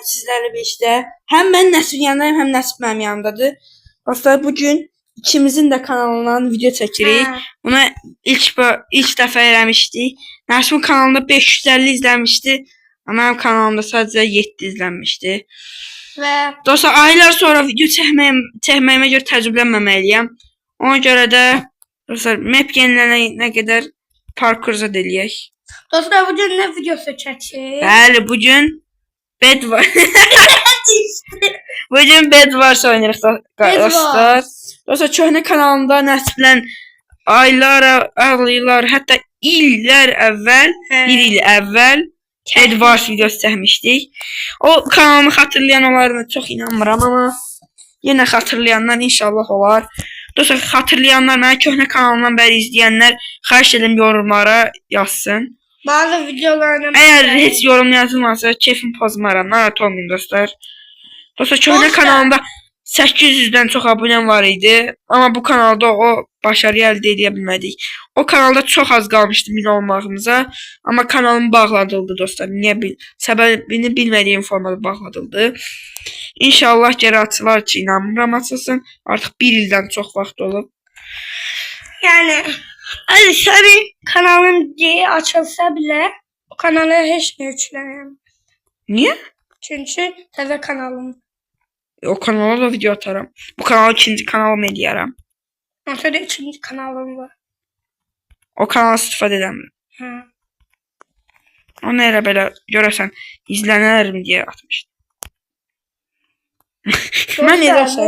sizlerle birlikte. Hem ben Nəsibin yanındayım, hem Nəsib mənim yanımdadır. Dostlar, bugün ikimizin de kanalından video çekirik. Buna ilk dəfə eləmişdik. Nəsibin kanalında 550 izlenmişti. Ama benim kanalımda sadece 7 izlenmişti. Ve dostlar, aylar sonra video çəkməyimə görə təcrübələnməməliyəm. Ona görə də dostlar, map yenilənənə qədər parkurza deliyək. dostlar bugün ne videosu çəkir? Bəli, bugün Bed var. Bugün Bed Wars oynayırıq dostlar. Dostlar, köhnə kanalımda Nəsiblə aylar, hətta illər əvvəl, bir il əvvəl Bed Wars videosu çəkmişdik. O kanalımı xatırlayan olar mı? Çox inanmıram, amma yenə xatırlayanlar inşallah olar. Dostlar, xatırlayanlar, mənə köhnə kanalımdan bəri izləyənlər xahiş edirəm yorumlara yazsın. Bazı videolarına Eğer heç yorum yazılmazsa keyfim pozmaram. Narahat olmayın dostlar. Dostlar, köhnə kanalımda 800'den çox abonem var idi. Ama bu kanalda o başarı əldə edə bilmədik. O kanalda çox az qalmışdı 1000 olmağımıza. Ama kanalım bağladıldı dostlar. Səbəbini bilmədiyim formada bağladıldı. İnşallah geri açılar ki, inanmıram açılsın. Artıq 1 ildən çox vaxt olub. yani hadi senin kanalın diye açılsa bile o kanala hiç ne yüklenemem. Niye? Çünkü TV kanalım. O kanala da video atarım. Bu kanal ikinci kanalım eləyərəm. Ortada üçüncü kanalım var. O kanal istifadə edəmirəm. Ha. Onu elə belə görəsən izlənərəm deyə atmışdım. Mən eləsəm.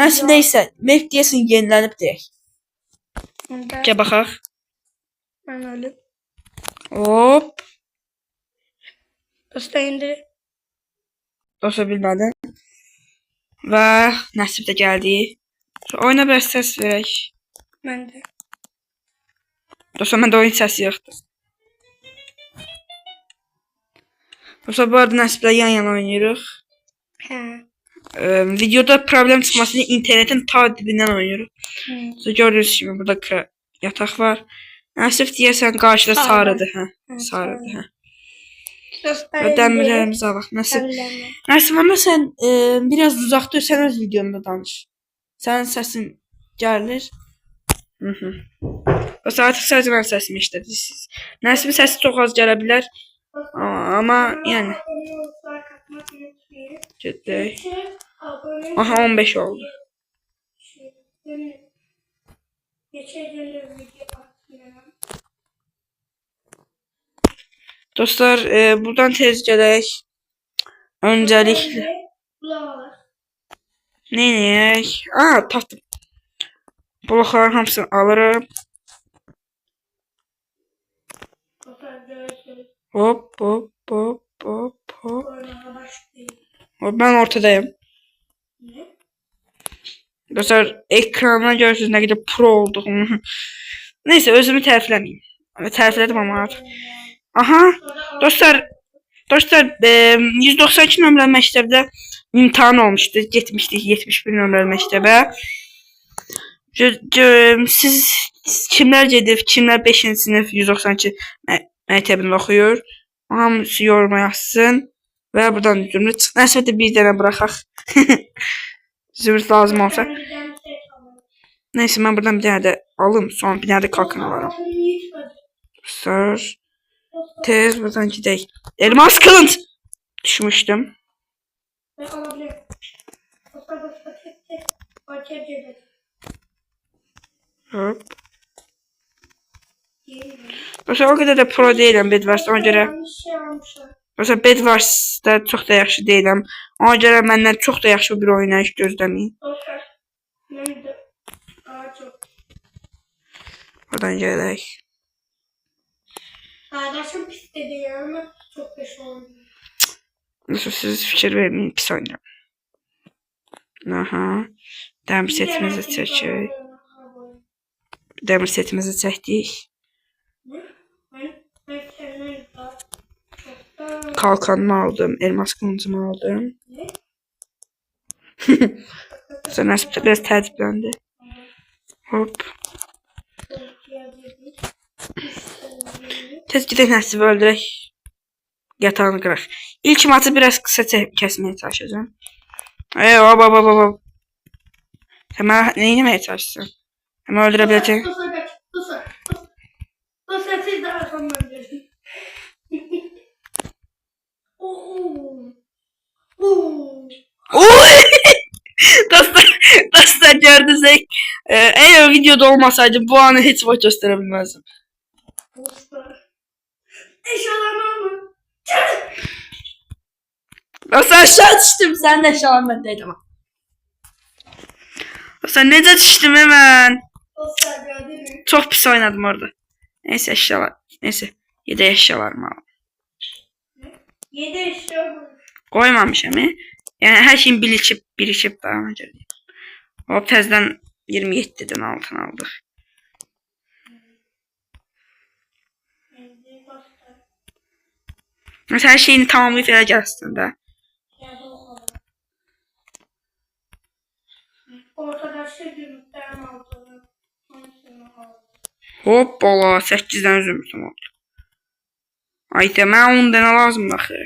Əslində isə map deyəsin yenilənib deyək. Gəl baxaq. Ben öyle. Hop. Dostlar indi. Dostlar, bilmədim. Və Nəsib də gəldi. Oyuna biraz səs verək. Ben de. Dostlar, məndə oyun səsi yoxdur. Dostlar, bu arada Nəsiblə yan-yana oynayırıq. He. Videoda problem çıxmasını internetin ta dibindən oynayırıq. Gördüyünüz kimi burada yataq var. Nəsib deyəsən qarşıda sarıdır. Sarıdır. Dostlar Dəmirlərimizi alaq. Nəsib, amma sən biraz uzaq dur, sən öz videonda danış. Sənin səsin gəlir. Dostlar, artıq sadəcə mənim səsimi işlədirsiniz. Nəsibin səsi çox az gələ bilər. Amma yəni gedək. Aha, 15 oldu. Dostlar, buradan tez gələk. Öncəliklə nə edək? Tapdım. Blokların hamısını alırım. Hop. Ben ortadayım. Dostlar, ekranına görürsünüz ne kadar pro olduğumu. Neyse, özümü tərifləmeyeyim. Təriflədim ama artıq. Aha, dostlar 192 nömrəli məktəbdə imtahan olmuşdu. Getmişdik 71 nömrəli məktəbə. Siz kimlər gedib, kimlər 5-ci sinif 192 məktəbində oxuyur? Hamısı yoruma yazsın. Və buradan Zümrüt çıx. Nəsə də bir dənə buraxaq. Zümrüt lazım olsa. Neyse, mən buradan bir dənə də alım. Sonra bir dənə də kalkan alarım. Dostlar, tez buradan gidək. Elmas kılıç düşmüşdüm. Hop. Dostlar, o qədər də pro deyiləm Bed Wars'da, ona görə. Dostlar, Bed Wars'da çox da yaxşı deyiləm. Ona görə məndən çox da yaxşı bir oynayış gözləməyin. Buradan gələk. Arkadaşım pis dedi ya, ama çok pis oldu. Dostlar, siz fikir verməyin, pis oynayıram. Aha. Dəmir setimizi çəkək. Dəmir setimizi çəkdik. Kalkanımı aldım. Elmas kılıncımı aldım. Sonra Nəsib biraz təəccübləndi. Hop. Tez gidək Nəsibi öldürək. yatağını qıraq. İlk maçı biraz qısa kəsməyə çalışacağım. Hop. Sən mənə nə etməyə çalışırsan? Sən məni öldürə biləcəksən. Dostlar siz de arkamdan gelin. Oy! Dostlar gördünüz. Eğer videoda olmasaydı bu anı heç vaxt göstərə bilməzdim. Dostlar. Eşyalarını alın. Dostlar aşağı düşdüm. Sən də aşağı məndəydin ama. Dostlar necə düşdüm hemen? Dostlar gördünüz. Çox pis oynadım orada. Neyse eşyalar. Neyse. Yedək eşyalarımı alım. 7 eşya var. Koymamışam. Yani her şeyin birişip daha önce. Hop tezden 27'den altın aldık. Mesela her şeyini tamamlayıp vereceğiz aslında. Ortada gümrükten aldım. Hoppala 8'den zümrütüm oldu. Ay demə 10 dənə lazım axı.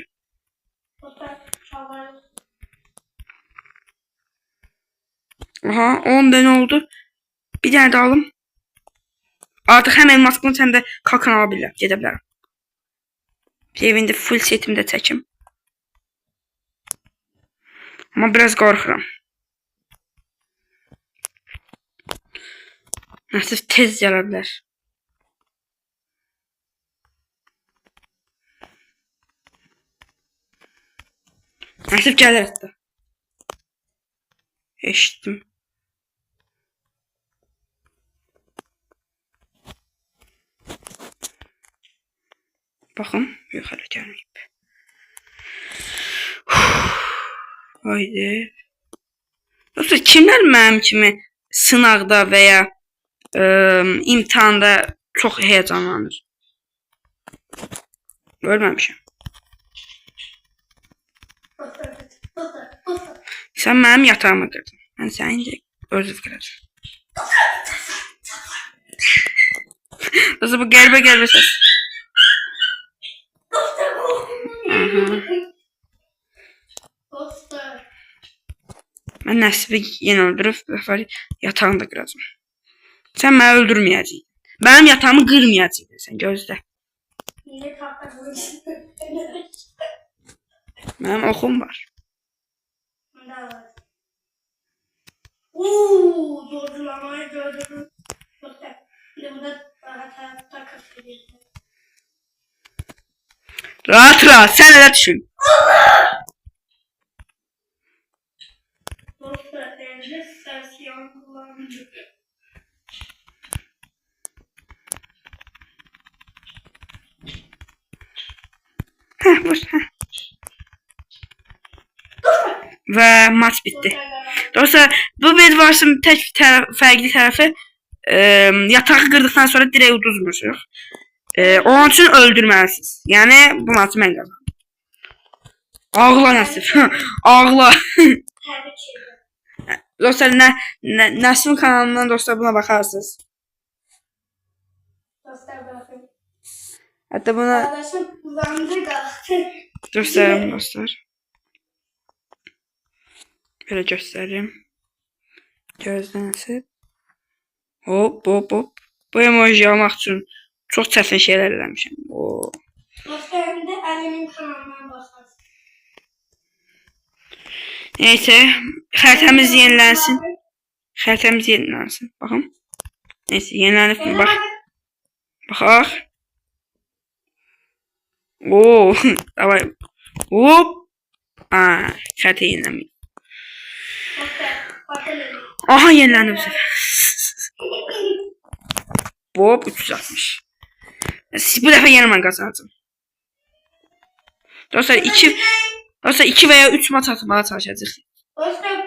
Aha 10 dənə oldu. Bir dənə də alım. Artıq həm elmasını sən də kalkan ala bilərəm. Gedə bilərəm. Evində full setimi də çəkim. Amma biraz qorxuram. Nasıl tez gələ bilər. Nasıl gəlir hətta. Eşitdim. Baxın, yox hələ gəlməyib. Haydi. Dostlar, kimlər mənim kimi sınaqda və ya imtihanda çox heyecanlanır? Görməmişəm. Sən mənim yatağımı qırdın. Mən səni indi özüv qıracağım. Dostlar, bu qəribə səs. Mən Nəsibi yenə öldürüb yatağını da qıracağım. Sən məni öldürməyəcəksən. Mənim yatağımı qırmayacaqsən. Sən gözlə. Mənim oxum var. Doğrulamayı gördüm. Şimdi bu da daha takas edildi. Rahat sen elə düşün. Dostlar evde stasyon kullandı. Boş. Ve maç bitti. Dostlar bu Bedwars'ın tek fərqli tərəfi yatağı qırdıqdan sonra direkt uduzmursuq. Onun için öldürməlisiniz. Yani bu maçı mən qazandım. Ağla Nəsib. Ağla. Dostlar Nəsibin kanalından dostlar buna bakarsınız. Dostlar bakın. Hatta buna Arkadaşım kullandı kalktı. göstereyim dostlar. Böyle göstereyim. Gözlə Nəsib. Hop. Bu emoji almaq üçün çox çətin şeylər eləmişəm. Dostlar hem de Ali'nin kanalına basarsın. Neyse, xəritəmiz yenilənsin. Baxın. Neyse, yenilənib mi? Baxaq. Davay. Hop. Xəritə yenilənməyib. Dostlar bakın. Aha, yenilənib bu səfər. Hop, 360. Bu dəfə yenə mən qazanacağım. Dostlar 2 veya 3 maç atmaya çalışacağıq. Dostlar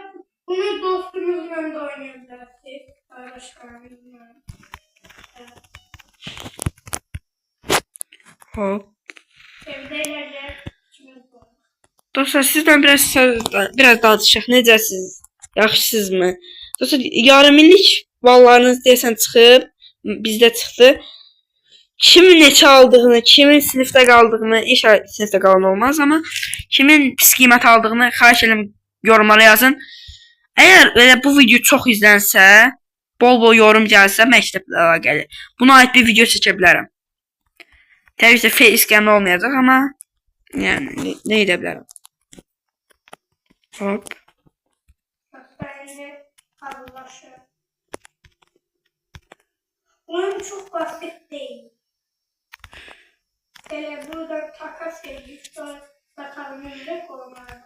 bunu dostumuzla da oynayabilirsiniz. Arkadaşlarımızla. Hop. Evdelerle ikimiz var. Dostlar sizden biraz danışaq. Necəsiz? Yaxşısınızmı? Dostlar yarım illik ballarınız deyəsən çıxıb, bizdə çıxdı. kimin neçə aldığını, kimin sinifdə qaldığını, inşallah sinifdə qalan olmaz, amma kimin pis qiymət aldığını xahiş edirəm yorumlara yazın. Əgər belə bu video çox izlənsə, bol-bol yorum gəlsə məktəblə əlaqəli, buna aid bir video çəkə bilərəm. Təbii ki, facecam olmayacaq, amma yəni nə edə bilərəm. Hop. Oyun çok basit değil. Böyle burada takas edip sonra bakalım önünde koymalar.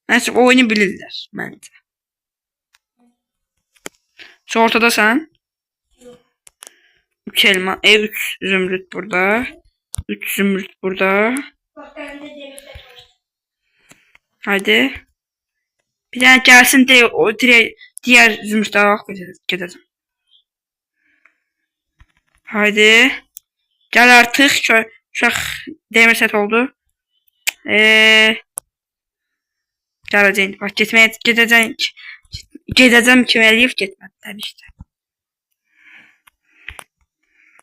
Nəysə, oyunu bilirlər məncə. Şu ortada sən. 3 elma, 3 zümrüt burada. 3 zümrüt burada. Bak ben de denize koydum. Haydi. Bir tane gelsin de o diğer zümrütleri alıp gedəcəm. Haydi. Gel artık. Uşaq demir set oldu. Gələcək. Bax gedəcəm kimi eləyib getmədi təbii işte.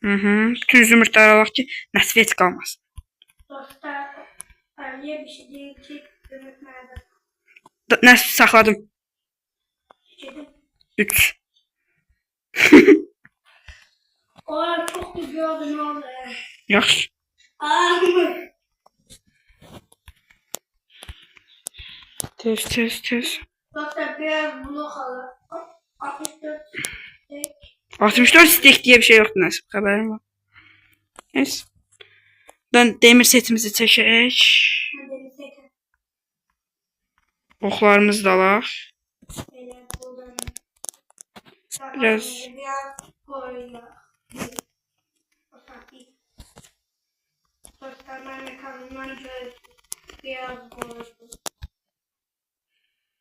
Bütün zümrütləri alaq ki, nəsvət qalmasın. Dostlar, Aliye bir şey değil ki, zümrüt nerede? Nəsv saxladım. Dedim. 3. O an çok güzel oldu. Yaxşı. Tez. Dostlar biraz blok alır. 64 tek. 64 stek diye bir şey yoktu nasıl haberim var. Neyse. Ben demir setimizi çekək. Oklarımızı da alaq. Biraz.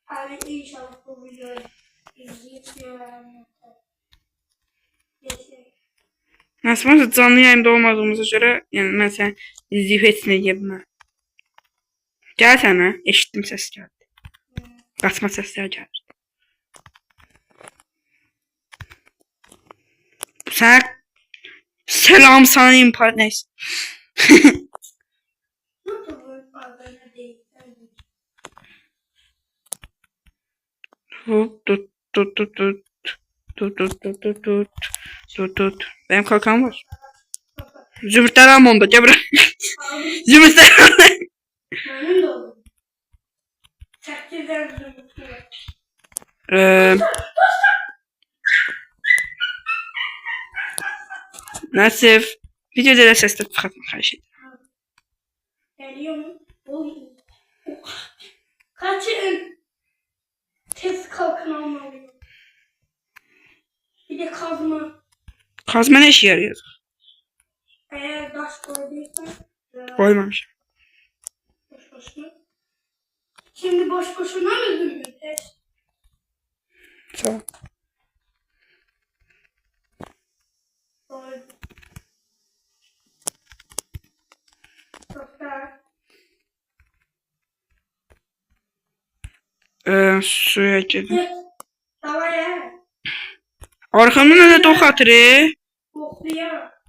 Abi inşallah bu videoyu izleyip Nasıl varsa canlı yayında olmadığımıza göre yani mesela izleyip hepsini yiyebilmem. Gel sana. Eşittim ses geldi. Kaçma sesler geldi. Sen selam sana impart neyse. Tut. Benim kalkan var. Zümrütler alma onda. Gel bırak. Zümrütler alma. Benim de oldu. 8'den zümrüt var. Nasif. Videoda da sesle tıkatma karşı. Geliyor mu? Oy. Kaçın. Tez kalkın almalıyım. Bir de kazma. Kazma ne işe yarıyor? Eğer taş koyduysan. Koymamış. Boş boşuna. Şimdi boş boşuna mı zümrüt? Sağ ol. Doğru. Dostlar. Suya girdim. Davaya. Arkamda ne de dok atırı? Okluya.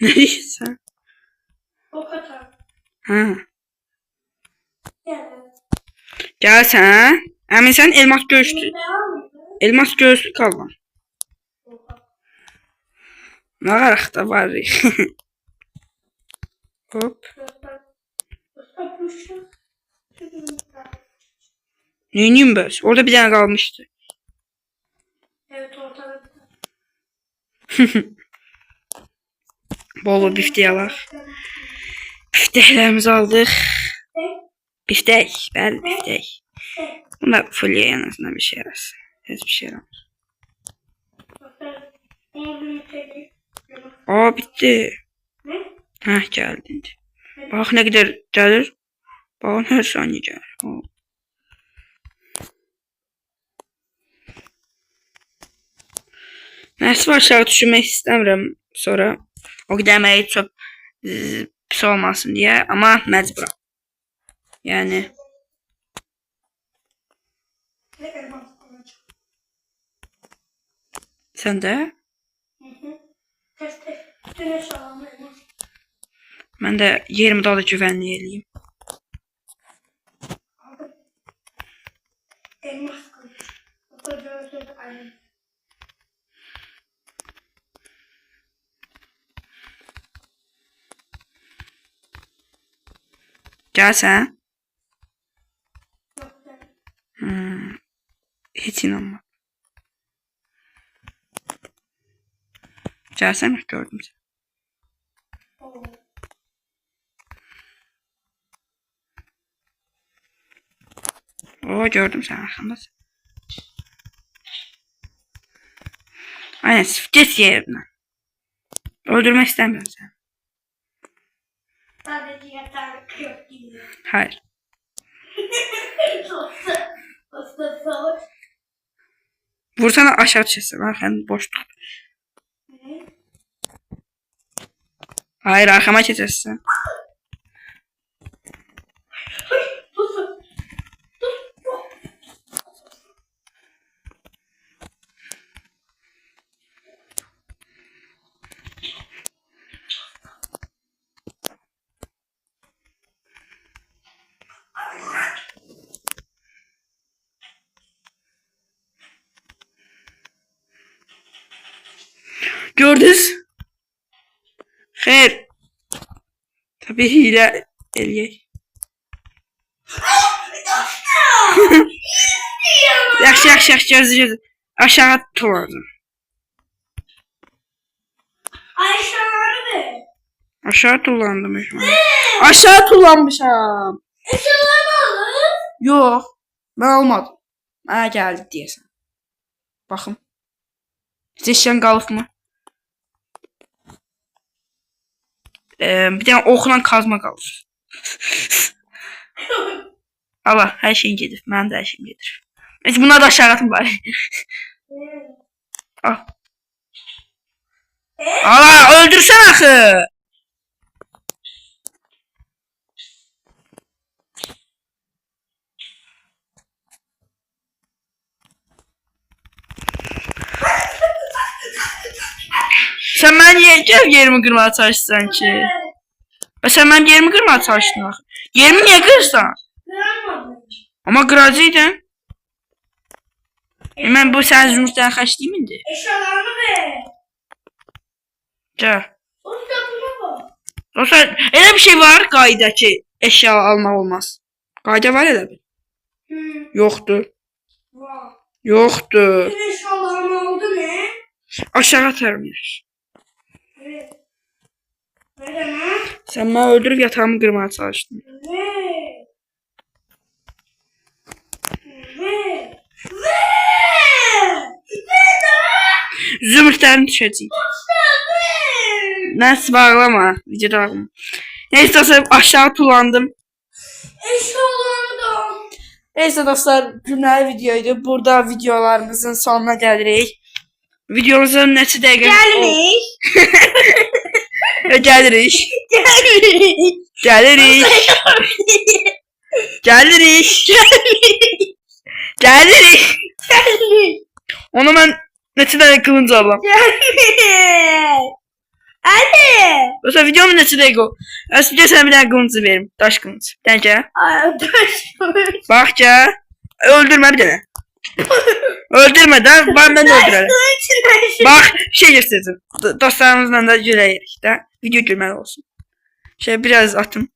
Ne diyorsun? Ok atar. Ha. Gel. Gel sen. Emin sen elmas göğüslü. Elmas göğüslü kalma. Ne kadar da var. Hop. Neyim ben? Orada bir tane kalmıştı. Evet ortada. Bol bifteği alaq. Bifteklerimizi aldık. Biftek. Ben biftek. Bunda fulya en azından bir şey yarasın. Hiçbir şey yaramaz. Aa bitti. Ne? Heh geldi. Bak ne kadar gelir. Bakın her saniye gelir. Nəsə aşağı düşürmək istəmirəm sonra. O qədər əməyi çox pis olmasın deyə, amma məcburam. Yəni sən də? Bütün eşyalarımı elmas. Mən də yerimi daha da güvənli eləyim. Aldım. Elmas kılıç. Oturdum ayrı. Gəlsən? Yok ben. Heç inanmadım. Gəlsən, gördüm səni. Oo. Oo, gördüm səni arxamdasın. Aynen, get yerindən. Öldürmək istəmirəm səni. Sadece yatağı kırıp gidiyor. Hayır. Dosta savaş. Vursana aşağı düşəsən, arxanı boş tut. Hayır, arxama keçəsən. Gördünüz? Xeyr. Tabii hile eləyək. Yaxşı, gözləyəcək. Aşağı tulladım. Ayşe'ları ver. Aşağı tullandım. Aşağı tullanmışam. Eşyalarını alın. Yox, mən almadım. Mənə gəldi deyəsən. Baxım. Eşyan qalıbmı? Bir dənə oxla kazma qalır. Allah, hər şeyin gedir. Mənim də hər şeyim gedir. Neyse, bunları da aşağı atın bari. Al. Allah, öldürsən axı. Sen ben yerimi kırmaya çalışsan ki. Sen ben yerimi kırmaya çalıştın axı. Yerimi niye kırsan? Kıramadım. Ama kıracaktın. Ben bu sen zümrütten kaç değil miydi? Eşyalarını ver. Gel. Usta buna bak. Dostlar, elə bir şey var qayda ki, eşya almaq olmaz. Qayda var elə bir. Yoxdur. Vay. Yoxdur. Bütün eşyalarını aldı ne? Aşağı atarım. Evet. Ver hemen. Sen beni öldürüp yatağımı kırmaya çalıştın. Ver. Ver. Ver. Ver daha. Zümrütlerini düşəcək. Usta ver. Nəsə bağlama. Videoda bağlama. Neyse dostlar, aşağı tullandım. Eşyalarını da al. Neyse dostlar, günləri videoydu. Burada videolarımızın sonuna gəlirik. Videomuzun neçə dəqiqə... Gelmiş. Gəlirik. Gelmiş. Gəlirik. Gəlirik. Gəlirik. Gelmiş. Onu mən neçə dəqiqə qılınca alam. Gelmiş. Hadi. Dostlar, videomun neçə dəqiqə o. Əslində sənə bir dənə qılıncı verim. Daş qılıncı. Dən gəl. Ay, taş. Bax gəl. Öldürmə bir dənə. Öldürmə də, ben de öldürərəm. Bax, şey göstərəcəm. Dostlarımızla da güləyik də. Video gülməli olsun. Şey biraz atım.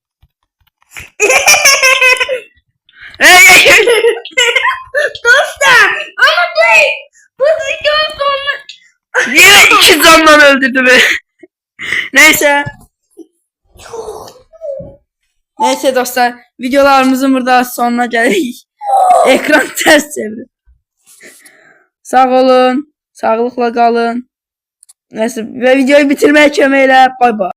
Dostlar ama bu videonun sonuna Yine iki zamdan öldürdü beni. Neyse. Neyse dostlar, videolarımızın burada sonuna gəlirik. Ekran ters çevirin. Sağ olun, sağlıkla qalın. Neyse, ve videoyu bitirməyə kömək elə. Bay bay.